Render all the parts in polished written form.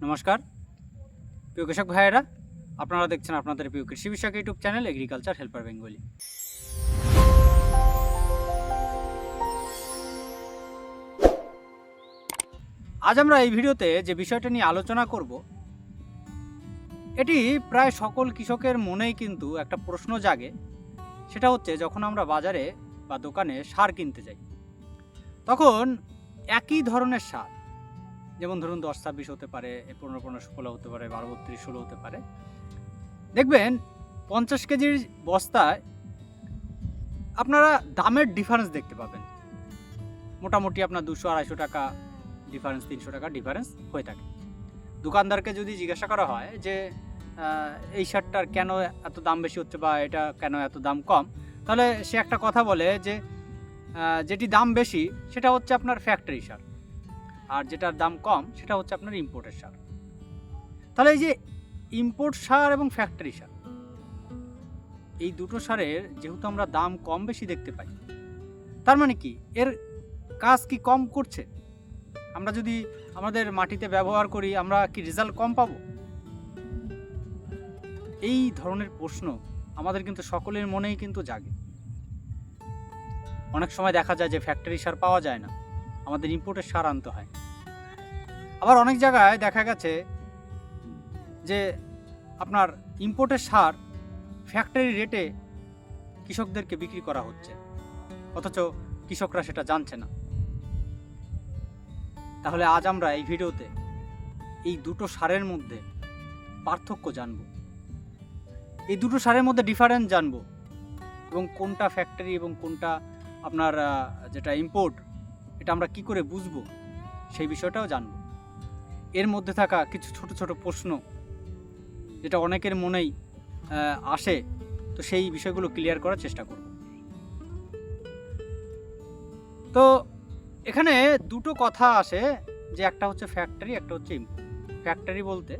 নমস্কার প্রিয় কৃষক ভাইয়েরা, আপনারা দেখছেন আপনাদের প্রিয় কৃষি বিষয়ক YouTube channel agriculture helper Bengali. আজ আমরা এই ভিডিওতে যে বিষয়টা নিয়ে আলোচনা করব, এটি প্রায় সকল কৃষকের মনেই কিন্তু একটা প্রশ্ন জাগে। সেটা হচ্ছে, যখন আমরা বাজারে বা দোকানে সার কিনতে যাই, তখন একই ধরনের সার, যেমন ধরুন 10-26 হতে পারে, 15-15-16 হতে পারে, 12-32-16 হতে পারে, দেখবেন 50 কেজির বস্তায় আপনারা দামের ডিফারেন্স দেখতে পাবেন। মোটামুটি আপনার 200-250 টাকা ডিফারেন্স, 300 টাকা ডিফারেন্স হয়ে থাকে। দোকানদারকে যদি জিজ্ঞাসা করা হয় যে এই শার্টটার কেন এত দাম বেশি হচ্ছে বা এটা কেন এত দাম কম, তাহলে সে একটা কথা বলে যে যেটি দাম বেশি সেটা হচ্ছে আপনার ফ্যাক্টরি সার, আর যেটার দাম কম সেটা হচ্ছে আপনার ইম্পোর্টের সার। তাহলে এই যে ইম্পোর্ট সার এবং ফ্যাক্টরি সার, এই দুটো সারের যেহেতু আমরা দাম কম বেশি দেখতে পাই, তার মানে কি এর কাজ কি কম করছে? আমরা যদি আমাদের মাটিতে ব্যবহার করি, আমরা কি রেজাল্ট কম পাবো? এই ধরনের প্রশ্ন আমাদের কিন্তু সকলের মনেই কিন্তু জাগে। অনেক সময় দেখা যায় যে ফ্যাক্টরি সার পাওয়া যায় না, আমাদের ইম্পোর্টের সার আনতে হয়। আবার অনেক জায়গায় দেখা গেছে যে আপনার ইম্পোর্টের সার ফ্যাক্টরি রেটে কৃষকদেরকে বিক্রি করা হচ্ছে, অথচ কৃষকরা সেটা জানছে না। তাহলে আজ আমরা এই ভিডিওতে এই দুটো সারের মধ্যে পার্থক্য জানব, এই দুটো সারের মধ্যে ডিফারেন্স জানব, এবং কোনটা ফ্যাক্টরি এবং কোনটা আপনার যেটা ইম্পোর্ট, এটা আমরা কি করে বুঝবো সেই বিষয়টাও জানব। এর মধ্যে থাকা কিছু ছোট ছোট প্রশ্ন যেটা অনেকের মনেই আসে, তো সেই বিষয়গুলো ক্লিয়ার করার চেষ্টা করব। তো এখানে দুটো কথা আসে, যে একটা হচ্ছে ফ্যাক্টরি, একটা হচ্ছে ইম্পোর্ট। ফ্যাক্টরি বলতে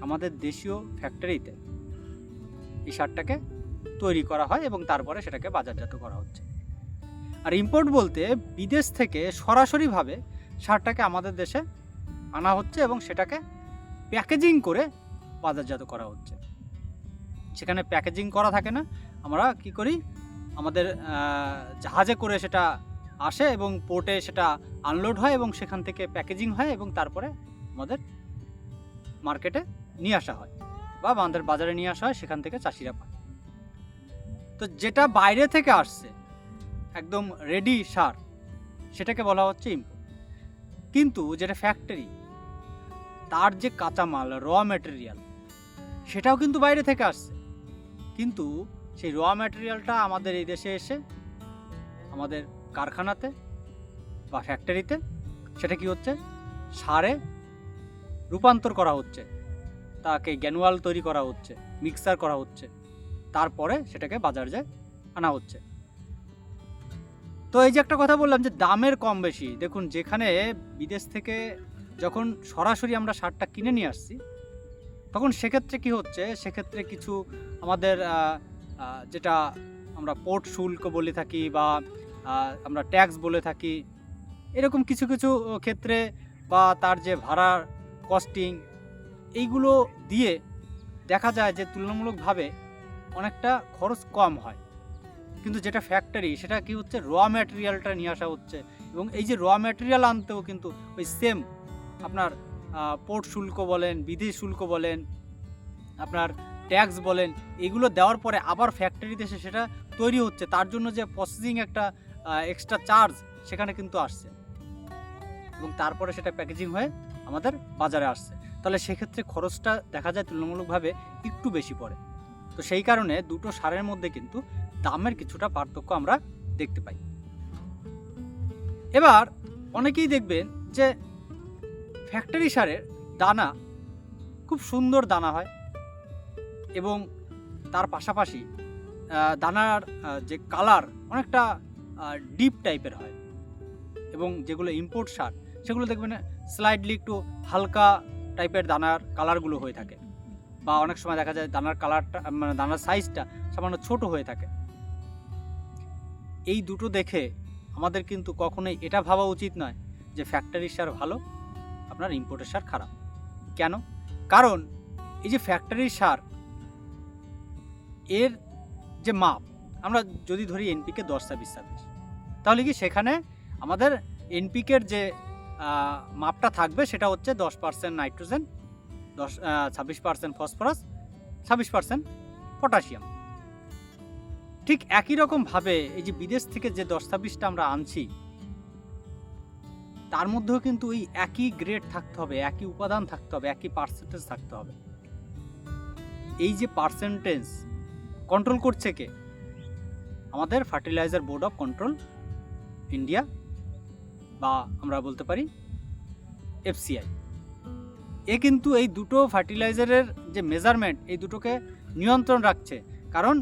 আমাদের দেশীয় ফ্যাক্টরিতে এই সারটাকে তৈরি করা হয় এবং তারপরে সেটাকে বাজারজাত করা হচ্ছে। আর ইম্পোর্ট বলতে বিদেশ থেকে সরাসরিভাবে সারটাকে আমাদের দেশে আনা হচ্ছে এবং সেটাকে প্যাকেজিং করে বাজারজাত করা হচ্ছে। সেখানে প্যাকেজিং করা থাকে না, আমরা কি করি, আমাদের জাহাজে করে সেটা আসে এবং পোর্টে সেটা আনলোড হয় এবং সেখান থেকে প্যাকেজিং হয় এবং তারপরে আমাদের মার্কেটে নিয়ে আসা হয় বা আমাদের বাজারে নিয়ে আসা হয়, সেখান থেকে চাষিরা পায়। তো যেটা বাইরে থেকে আসছে একদম রেডি সার, সেটাকে বলা হচ্ছে ইম্পোর্ট। কিন্তু যেটা ফ্যাক্টরি, তার যে কাঁচামাল, র ম্যাটেরিয়াল, সেটাও কিন্তু বাইরে থেকে আসছে, কিন্তু সেই র ম্যাটেরিয়ালটা আমাদের এই দেশে এসে আমাদের কারখানাতে বা ফ্যাক্টরিতে সেটা কি হচ্ছে, সারে রূপান্তর করা হচ্ছে, তাকে গ্যানুয়াল তৈরি করা হচ্ছে, মিক্সার করা হচ্ছে, তারপরে সেটাকে বাজারে আনা হচ্ছে। তো এই যে একটা কথা বললাম যে দামের কম বেশি, দেখুন যেখানে বিদেশ থেকে যখন সরাসরি আমরা সারটা কিনে নিয়ে আসছি, তখন সেক্ষেত্রে কি হচ্ছে, সেক্ষেত্রে কিছু আমাদের যেটা আমরা পোর্ট শুল্ক বলে থাকি বা আমরা ট্যাক্স বলে থাকি, এরকম কিছু কিছু ক্ষেত্রে বা তার যে ভাড়ার কস্টিং, এইগুলো দিয়ে দেখা যায় যে তুলনামূলকভাবে অনেকটা খরচ কম হয়। কিন্তু যেটা ফ্যাক্টরি, সেটা কি হচ্ছে, র ম্যাটেরিয়ালটা নিয়ে আসা হচ্ছে, এবং এই যে র ম্যাটেরিয়াল আনতেও কিন্তু ওই সেম আপনার পোর্ট শুল্ক বলেন, বিদেশ শুল্ক বলেন, আপনার ট্যাক্স বলেন, এগুলো দেওয়ার পরে আবার ফ্যাক্টরিতে এসে সেটা তৈরি হচ্ছে, তার জন্য যে প্রসেসিং একটা এক্সট্রা চার্জ সেখানে কিন্তু আসছে, এবং তারপরে সেটা প্যাকেজিং হয়ে আমাদের বাজারে আসছে। তাহলে সেক্ষেত্রে খরচটা দেখা যায় তুলনামূলকভাবে একটু বেশি পড়ে। তো সেই কারণে দুটো সারের মধ্যে কিন্তু দামের কিছুটা পার্থক্য আমরা দেখতে পাই। এবার অনেকেই দেখবেন যে ফ্যাক্টরি সারের দানা খুব সুন্দর দানা হয়, এবং তার পাশাপাশি দানার যে কালার অনেকটা ডিপ টাইপের হয়, এবং যেগুলো ইম্পোর্ট সার সেগুলো দেখবেন স্লাইডলি একটু হালকা টাইপের দানার কালারগুলো হয়ে থাকে, বা অনেক সময় দেখা যায় দানার কালারটা, মানে দানার সাইজটা সামান্য ছোট হয়ে থাকে। এই দুটো দেখে আমাদের কিন্তু কখনোই এটা ভাবা উচিত নয় যে ফ্যাক্টরির সার ভালো, আপনার ইম্পোর্টের সার খারাপ। কেন? কারণ এই যে ফ্যাক্টরির সার, এর যে মাপ, আমরা যদি ধরি এনপিকে 10-26, তাহলে কি সেখানে আমাদের এনপিকের যে মাপটা থাকবে সেটা হচ্ছে 10% নাইট্রোজেন, 26% ফসফরাস, 26% পটাশিয়াম। ঠিক একই রকমভাবে এই যে বিদেশ থেকে যে 10-26টা আমরা আনছি, তার মধ্যেও কিন্তু ওই একই গ্রেড থাকতে হবে, একই উপাদান থাকতে হবে, একই পার্সেন্টেজ থাকতে হবে। এই যে পার্সেন্টেজ কন্ট্রোল করছে কে? আমাদের fertiliser board of control India, বা আমরা বলতে পারি এফসিআই। এ কিন্তু এই দুটো ফার্টিলাইজারের যে মেজারমেন্ট, এই দুটোকে নিয়ন্ত্রণ রাখছে। কারণ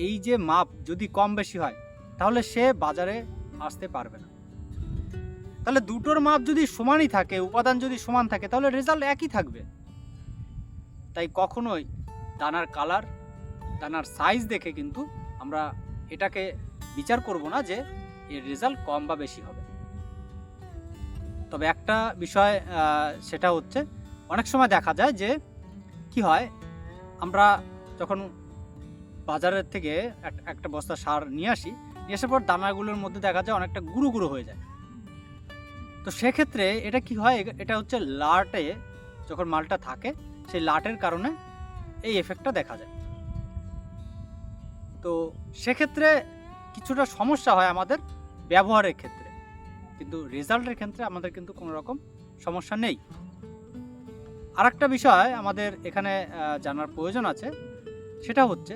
এই যে মাপ যদি কম বেশি হয়, তাহলে সে বাজারে আসতে পারবে না। তাহলে দুটোর মাপ যদি সমানই থাকে, উপাদান যদি সমান থাকে, তাহলে রেজাল্ট একই থাকবে। তাই কখনোই দানার কালার, দানার সাইজ দেখে কিন্তু আমরা এটাকে বিচার করব না যে এর রেজাল্ট কম বা বেশি হবে। তবে একটা বিষয় সেটা হচ্ছে, অনেক সময় দেখা যায় যে কি হয়, আমরা যখন বাজারের থেকে একটা বস্তা সার নিয়ে আসার পর দানাগুলোর মধ্যে দেখা যায় অনেকটা গুঁড়ো গুঁড়ো হয়ে যায়। তো সেক্ষেত্রে এটা কি হয়, এটা হচ্ছে লাটে যখন মালটা থাকে, সেই লাটের কারণে এই এফেক্টটা দেখা যায়। তো সেক্ষেত্রে কিছুটা সমস্যা হয় আমাদের ব্যবহারের ক্ষেত্রে, কিন্তু রেজাল্টের ক্ষেত্রে আমাদের কিন্তু কোনো রকম সমস্যা নেই। আর একটা বিষয় আমাদের এখানে জানার প্রয়োজন আছে, সেটা হচ্ছে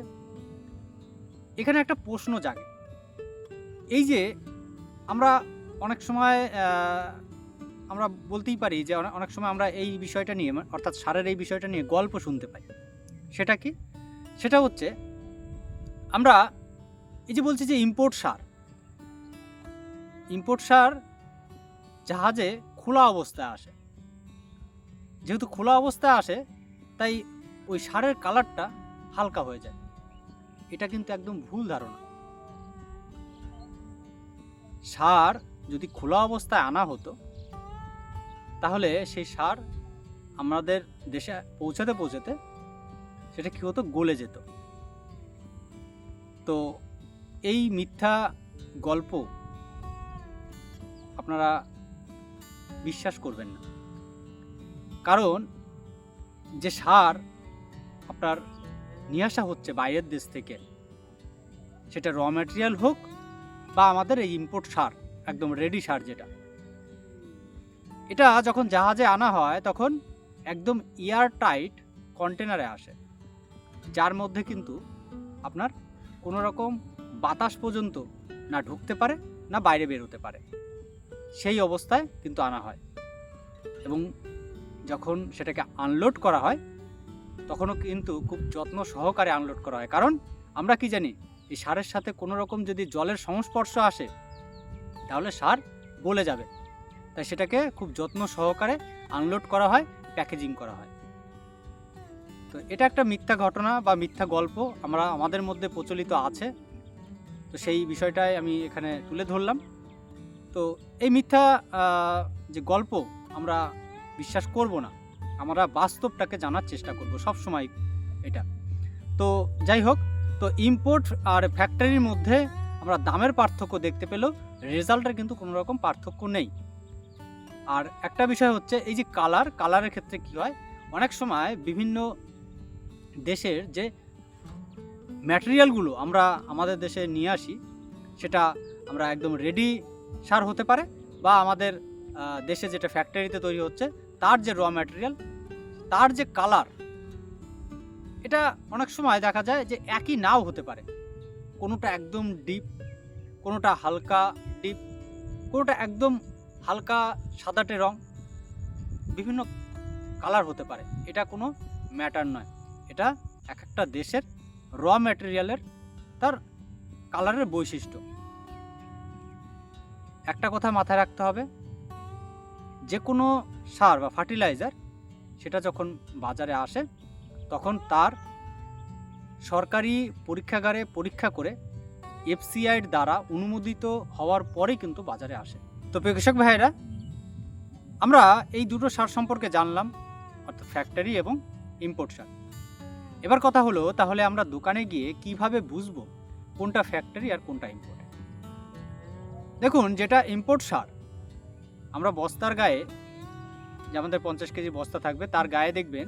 এখানে একটা প্রশ্ন জাগে। এই যে আমরা অনেক সময় আমরা বলতেই পারি যে অনেক সময় আমরা এই বিষয়টা নিয়ে, অর্থাৎ সারের এই বিষয়টা নিয়ে গল্প শুনতে পাই। সেটা কি? সেটা হচ্ছে আমরা এই যে বলছি যে ইম্পোর্ট সার জাহাজে খোলা অবস্থায় আসে। যেহেতু খোলা অবস্থায় আসে, তাই ওই সারের কালারটা হালকা হয়ে যায়। এটা কিন্তু একদম ভুল ধারণা। সার যদি খোলা অবস্থায় আনা হতো, তাহলে সেই সার আমাদের দেশে পৌঁছাতে সেটা কি হতো, গলে যেত। তো এই মিথ্যা গল্প আপনারা বিশ্বাস করবেন না। কারণ যে সার আপনার নিয়ে আসা হচ্ছে বাইরের দেশ থেকে, সেটা র ম্যাটেরিয়াল হোক বা আমাদের এই ইম্পোর্ট সার, একদম রেডি সার যেটা, এটা যখন জাহাজে আনা হয় তখন একদম এয়ার টাইট কন্টেনারে আসে, যার মধ্যে কিন্তু আপনার কোনো রকম বাতাস পর্যন্ত না ঢুকতে পারে না বাইরে বেরোতে পারে, সেই অবস্থায় কিন্তু আনা হয়। এবং যখন সেটাকে আনলোড করা হয়, তখনও কিন্তু খুব যত্ন সহকারে আনলোড করা হয়। কারণ আমরা কি জানি, এই সারের সাথে কোনো রকম যদি জলের সংস্পর্শ আসে, তাহলে সার গলে যাবে। তাই সেটাকে খুব যত্ন সহকারে আনলোড করা হয়, প্যাকেজিং করা হয়। তো এটা একটা মিথ্যা ঘটনা বা মিথ্যা গল্প আমাদের মধ্যে প্রচলিত আছে। তো সেই বিষয়টাই আমি এখানে তুলে ধরলাম। তো এই মিথ্যা যে গল্প আমরা বিশ্বাস করব না, আমরা বাস্তবটাকে জানার চেষ্টা করব সবসময় এটা। তো যাই হোক, তো ইম্পোর্ট আর ফ্যাক্টরির মধ্যে আমরা দামের পার্থক্য দেখতে পেলেও রেজাল্টের কিন্তু কোনো রকম পার্থক্য নেই। আর একটা বিষয় হচ্ছে এই যে কালারের ক্ষেত্রে কি হয়, অনেক সময় বিভিন্ন দেশের যে ম্যাটেরিয়ালগুলো আমরা আমাদের দেশে নিয়ে আসি, সেটা আমরা একদম রেডি সার হতে পারে, বা আমাদের দেশে যেটা ফ্যাক্টরিতে তৈরি হচ্ছে তার যে র ম্যাটেরিয়াল, তার যে কালার, এটা অনেক সময় দেখা যায় যে একই নাও হতে পারে। কোনোটা একদম ডিপ, কোনোটা হালকা ডিপ, কোনোটা একদম হালকা সাদাটে রং, বিভিন্ন কালার হতে পারে। এটা কোনো ম্যাটার নয়, এটা এক একটা দেশের র ম্যাটেরিয়ালের তার কালারের বৈশিষ্ট্য। একটা কথা মাথায় রাখতে হবে, যে কোনো সার বা ফার্টিলাইজার সেটা যখন বাজারে আসে, তখন তার সরকারি পরীক্ষাগারে পরীক্ষা করে এফসিআইয়ের দ্বারা অনুমোদিত হওয়ার পরেই কিন্তু বাজারে আসে। তো কৃষক ভাইয়েরা, আমরা এই দুটো সার সম্পর্কে জানলাম, অর্থাৎ ফ্যাক্টরি এবং ইম্পোর্ট সার। এবার কথা হলো, তাহলে আমরা দোকানে গিয়ে কিভাবে বুঝবো কোনটা ফ্যাক্টরি আর কোনটা ইম্পোর্ট? দেখুন, যেটা ইম্পোর্ট সার, আমরা বস্তার গায়ে, যে আমাদের 50 কেজি বস্তা থাকবে, তার গায়ে দেখবেন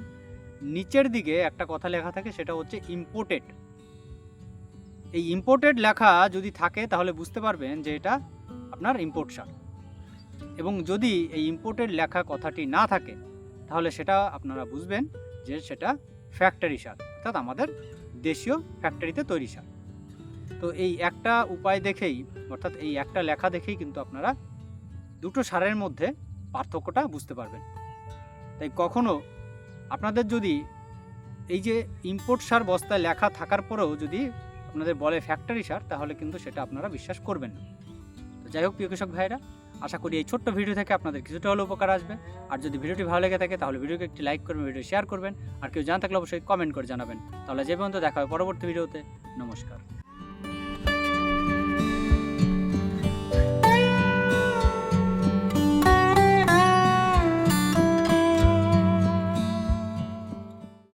নিচের দিকে একটা কথা লেখা থাকে, সেটা হচ্ছে ইম্পোর্টেড। এই ইম্পোর্টেড লেখা যদি থাকে তাহলে বুঝতে পারবেন যে এটা আপনার ইম্পোর্ট সার। এবং যদি এই ইম্পোর্টেড লেখা কথাটি না থাকে তাহলে সেটা আপনারা বুঝবেন যে সেটা ফ্যাক্টরি সার, অর্থাৎ আমাদের দেশীয় ফ্যাক্টরিতে তৈরি সার। তো এই একটা উপায় দেখেই, অর্থাৎ এই একটা লেখা দেখেই কিন্তু আপনারা দুটো সারের মধ্যে পার্থক্যটা বুঝতে পারবেন। তাই কখনো আপনাদের যদি এই যে ইম্পোর্ট সার বস্তায় লেখা থাকার পরেও যদি আপনাদের বলে ফ্যাক্টরি সার, তাহলে কিন্তু সেটা আপনারা বিশ্বাস করবেন না। তো যাই হোক প্রিয় কৃষক ভাইরা, আশা করি এই ছোট্ট ভিডিও থেকে আপনাদের কিছুটা হলেও উপকার আসবে। আর যদি ভিডিওটি ভালো লেগে থাকে তাহলে ভিডিওকে একটি লাইক করবেন, ভিডিও শেয়ার করবেন, আর কেউ জানা থাকলে অবশ্যই কমেন্ট করে জানাবেন। তাহলে যে পর্যন্ত দেখা হবে পরবর্তী ভিডিওতে। নমস্কার।